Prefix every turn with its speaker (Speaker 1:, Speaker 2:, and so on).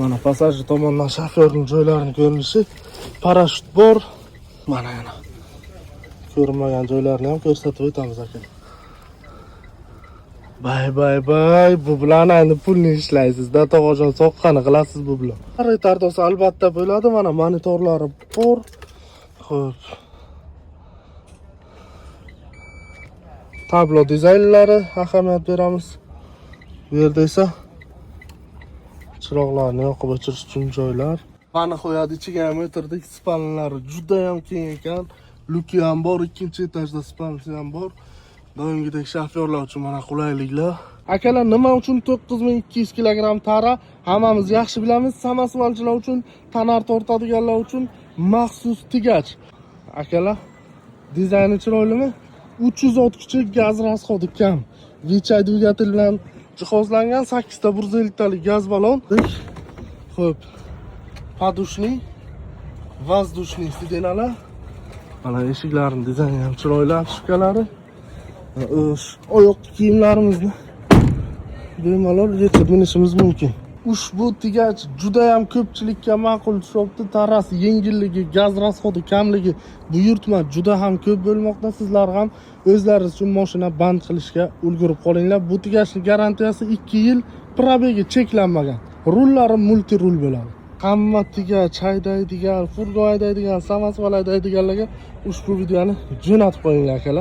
Speaker 1: Mana passajir tomonidan shofyorning joylarining ko'rinishi, parashyut bor. Mana yana. Ko'rinmagan joylarni ham ko'rsatib o'tamiz aka. Bay. Bu bilan endi pulni ishlaysizda, tog'ajon soqqani qilasiz bu bilan. Retardosi albatta bo'ladi. Mana monitorlari bor. Xo'p. Tablo dizaynlari ahamiyat beramiz. Bu yerda esa chiroqlarni yoqib o'chirish uchun joylar. Mana qo'yadi, ichiga ham o'tirdik. Spalnlari juda ham keng ekan. Luki ham bor, ikkinchi etajda spalnasi ham bor. Doimgidek shofyorlar uchun mana qulayliklar. Akalar, nima uchun 9200 kg tara? Hammamiz yaxshi bilamiz. Samosuvalchilar uchun, tanar tortadiganlar uchun maxsus tigach. Akalar, dizayni chiroylimi? 300 kuchi, gaz расходi kam. Vichay dvigatel bilan jihozlangan 8 ta 150 talik gaz balon. Xo'p. Podushniy, vazdushniy sidenalar. Mana eshiklarning dizayni ham chiroyli, shifkalari. Oyoq kiyimlarimizni bemalol yechib minishimiz mumkin. Ushbu tigach juda ham ko'pchilikka ma'qul tushibdi. Tarasi yengilligi, gaz расходi kamligi buyurtma juda ham ko'p bo'lmoqda. Sizlar ham o'zlaringiz uchun mashina band qilishga ulgurib qolinglar. Bu tigachning garantiyasi 2 yil, probegi cheklanmagan. Rullari multi rul bo'ladi. Hamma tigach haydaydigan, furgon haydaydigan, samosuval haydaydiganlarga ushbu videoni jo'natib qo'yinglar akalar.